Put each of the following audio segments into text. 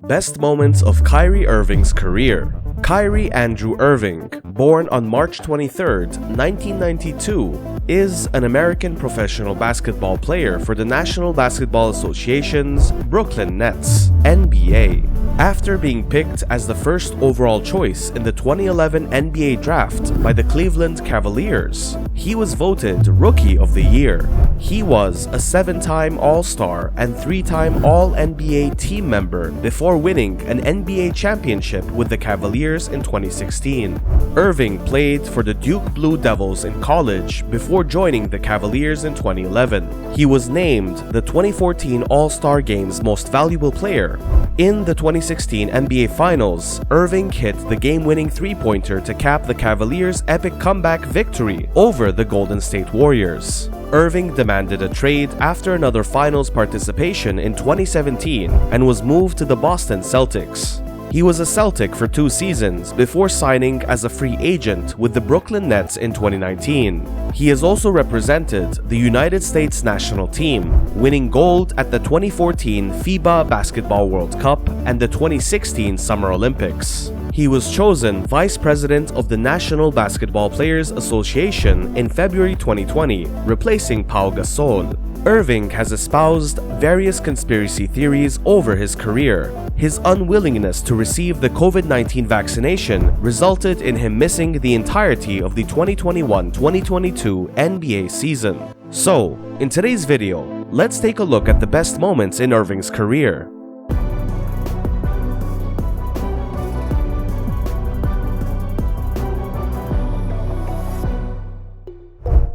Best moments of Kyrie Irving's career. Kyrie Andrew Irving, born on March 23, 1992, is an American professional basketball player for the National Basketball Association's Brooklyn Nets, NBA. After being picked as the first overall choice in the 2011 NBA draft by the Cleveland Cavaliers, he was voted Rookie of the Year. He was a 7-time All-Star and 3-time All-NBA team member before winning an NBA championship with the Cavaliers in 2016. Irving played for the Duke Blue Devils in college before joining the Cavaliers in 2011. He was named the 2014 All-Star Game's Most Valuable Player. In the 2016 NBA Finals, Irving hit the game-winning three-pointer to cap the Cavaliers' epic comeback victory over the Golden State Warriors. Irving demanded a trade after another finals participation in 2017 and was moved to the Boston Celtics. He was a Celtic for 2 seasons before signing as a free agent with the Brooklyn Nets in 2019. He has also represented the United States national team, winning gold at the 2014 FIBA Basketball World Cup and the 2016 Summer Olympics. He was chosen Vice President of the National Basketball Players Association in February 2020, replacing Pau Gasol. Irving has espoused various conspiracy theories over his career. His unwillingness to receive the COVID-19 vaccination resulted in him missing the entirety of the 2021-2022 NBA season. So, in today's video, let's take a look at the best moments in Irving's career.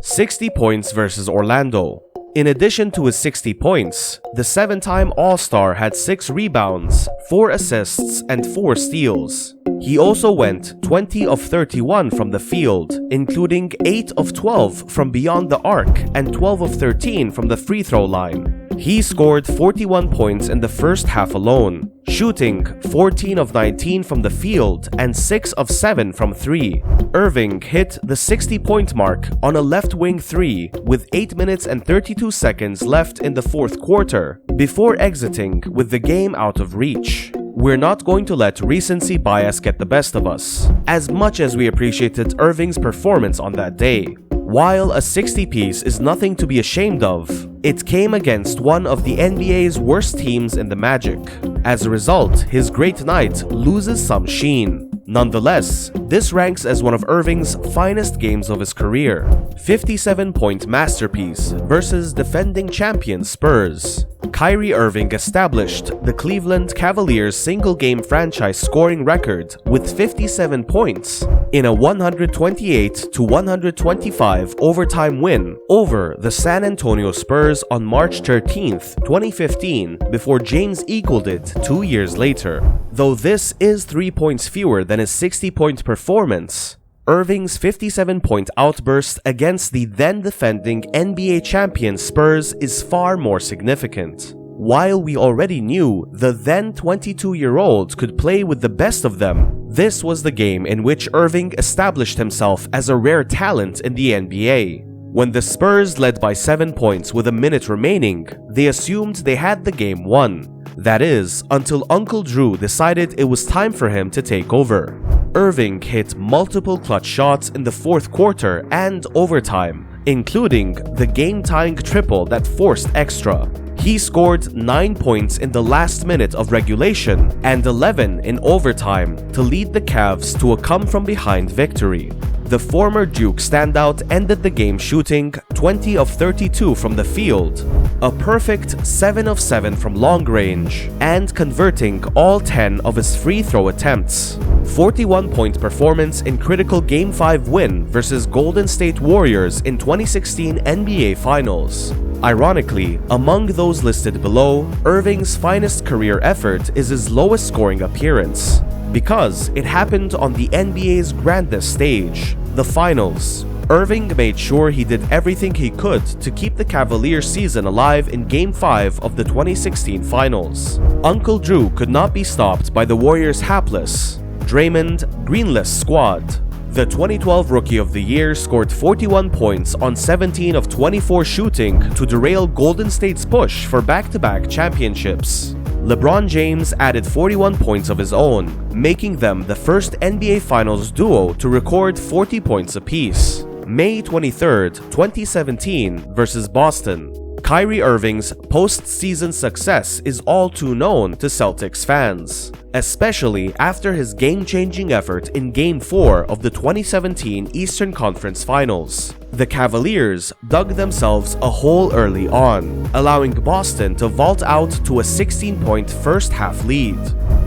"60 points versus Orlando." In addition to his 60 points, the 7-time All-Star had 6 rebounds, 4 assists, and 4 steals. He also went 20 of 31 from the field, including 8 of 12 from beyond the arc and 12 of 13 from the free throw line. He scored 41 points in the first half alone, shooting 14 of 19 from the field and 6 of 7 from 3. Irving hit the 60-point mark on a left-wing 3 with 8 minutes and 32 seconds left in the fourth quarter, before exiting with the game out of reach. We're not going to let recency bias get the best of us, as much as we appreciated Irving's performance on that day. While a 60-piece is nothing to be ashamed of, it came against one of the NBA's worst teams in the Magic. As a result, his great night loses some sheen. Nonetheless, this ranks as one of Irving's finest games of his career. 57-point masterpiece versus defending champion Spurs. Kyrie Irving established the Cleveland Cavaliers single-game franchise scoring record with 57 points in a 128-125 overtime win over the San Antonio Spurs on March 13, 2015, before James equaled it 2 years later. Though this is 3 points fewer than his 60-point performance, Irving's 57-point outburst against the then-defending NBA champion Spurs is far more significant. While we already knew the then 22-year-old could play with the best of them, this was the game in which Irving established himself as a rare talent in the NBA. When the Spurs led by 7 points with a minute remaining, they assumed they had the game won. That is, until Uncle Drew decided it was time for him to take over. Irving hit multiple clutch shots in the fourth quarter and overtime, including the game-tying triple that forced extra. He scored 9 points in the last minute of regulation and 11 in overtime to lead the Cavs to a come-from-behind victory. The former Duke standout ended the game shooting 20 of 32 from the field, a perfect 7 of 7 from long range, and converting all 10 of his free throw attempts. 41-point performance in critical Game 5 win versus Golden State Warriors in 2016 NBA Finals. Ironically, among those listed below, Irving's finest career effort is his lowest scoring appearance, because it happened on the NBA's grandest stage, the Finals. Irving made sure he did everything he could to keep the Cavaliers season alive in Game 5 of the 2016 Finals. Uncle Drew could not be stopped by the Warriors' hapless, Draymond Greenless squad. The 2012 Rookie of the Year scored 41 points on 17 of 24 shooting to derail Golden State's push for back-to-back championships. LeBron James added 41 points of his own, making them the first NBA Finals duo to record 40 points apiece. May 23, 2017 versus Boston. Kyrie Irving's postseason success is all too known to Celtics fans, especially after his game-changing effort in Game 4 of the 2017 Eastern Conference Finals. The Cavaliers dug themselves a hole early on, allowing Boston to vault out to a 16-point first-half lead.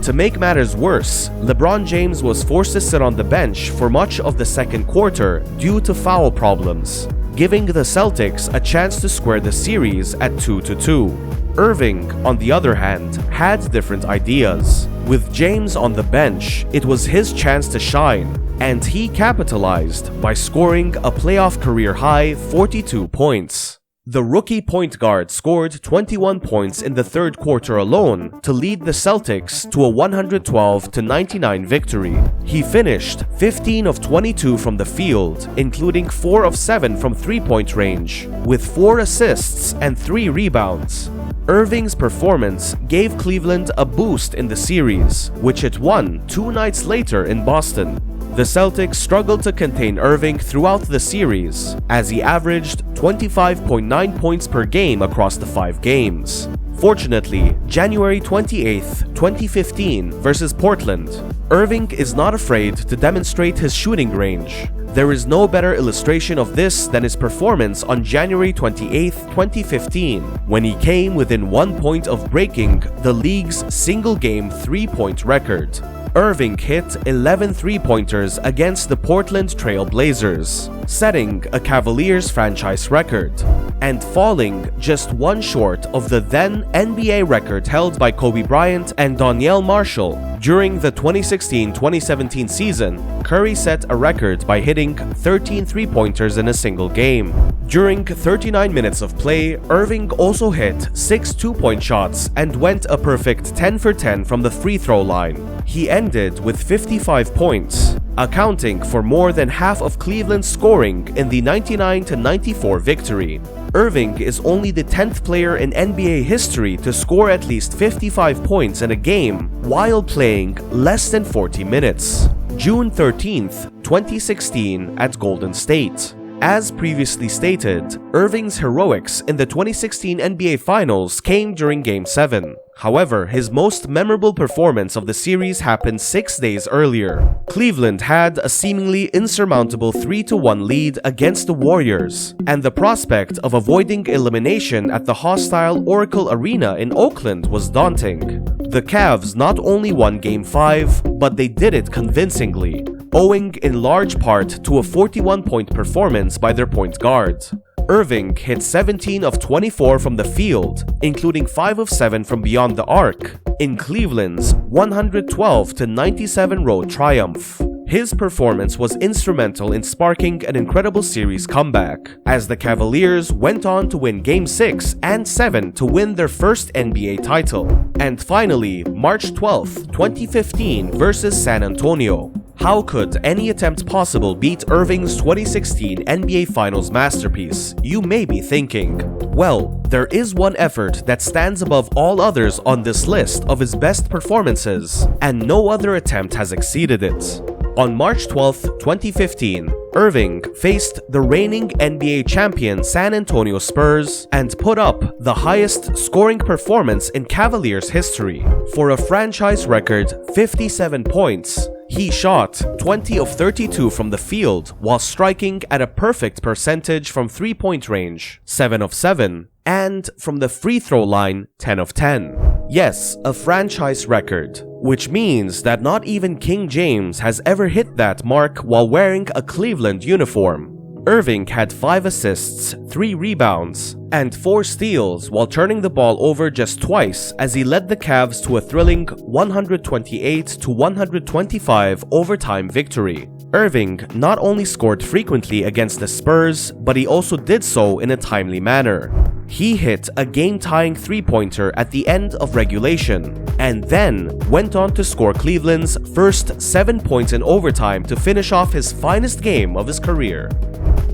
To make matters worse, LeBron James was forced to sit on the bench for much of the second quarter due to foul problems, giving the Celtics a chance to square the series at 2-2. Irving, on the other hand, had different ideas. With James on the bench, it was his chance to shine, and he capitalized by scoring a playoff career-high 42 points. The rookie point guard scored 21 points in the third quarter alone to lead the Celtics to a 112-99 victory. He finished 15 of 22 from the field, including 4 of 7 from three-point range, with 4 assists and 3 rebounds. Irving's performance gave Cleveland a boost in the series, which it won 2 nights later in Boston. The Celtics struggled to contain Irving throughout the series, as he averaged 25.9 points per game across the 5 games. Fortunately, January 28, 2015 versus Portland, Irving is not afraid to demonstrate his shooting range. There is no better illustration of this than his performance on January 28, 2015, when he came within 1 point of breaking the league's single-game three-point record. Irving hit 11 three-pointers against the Portland Trail Blazers, setting a Cavaliers franchise record, and falling just 1 short of the then NBA record held by Kobe Bryant and Donyell Marshall. During the 2016-2017 season, Curry set a record by hitting 13 three-pointers in a single game. During 39 minutes of play, Irving also hit 6 two-point shots and went a perfect 10 for 10 from the free throw line. He ended with 55 points, accounting for more than half of Cleveland's scoring in the 99-94 victory. Irving is only the 10th player in NBA history to score at least 55 points in a game while playing less than 40 minutes. June 13, 2016 at Golden State. As previously stated, Irving's heroics in the 2016 NBA Finals came during Game 7. However, his most memorable performance of the series happened 6 days earlier. Cleveland had a seemingly insurmountable 3-1 lead against the Warriors, and the prospect of avoiding elimination at the hostile Oracle Arena in Oakland was daunting. The Cavs not only won Game 5, but they did it convincingly, owing in large part to a 41-point performance by their point guard. Irving hit 17 of 24 from the field, including 5 of 7 from beyond the arc, in Cleveland's 112-97 road triumph. His performance was instrumental in sparking an incredible series comeback, as the Cavaliers went on to win Game 6 and 7 to win their first NBA title. And finally, March 12, 2015 versus San Antonio. How could any attempt possible beat Irving's 2016 NBA Finals masterpiece, you may be thinking? Well, there is one effort that stands above all others on this list of his best performances, and no other attempt has exceeded it. On March 12, 2015, Irving faced the reigning NBA champion San Antonio Spurs and put up the highest scoring performance in Cavaliers history. For a franchise record 57 points, he shot 20 of 32 from the field while striking at a perfect percentage from three-point range, 7 of 7, and from the free throw line, 10 of 10. Yes, a franchise record, which means that not even King James has ever hit that mark while wearing a Cleveland uniform. Irving had 5 assists, 3 rebounds, and 4 steals while turning the ball over just twice as he led the Cavs to a thrilling 128-125 overtime victory. Irving not only scored frequently against the Spurs, but he also did so in a timely manner. He hit a game-tying three-pointer at the end of regulation, and then went on to score Cleveland's first 7 points in overtime to finish off his finest game of his career.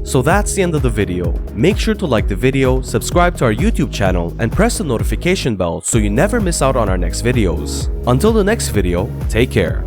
So that's the end of the video. Make sure to like the video, subscribe to our YouTube channel, and press the notification bell so you never miss out on our next videos. Until the next video, take care.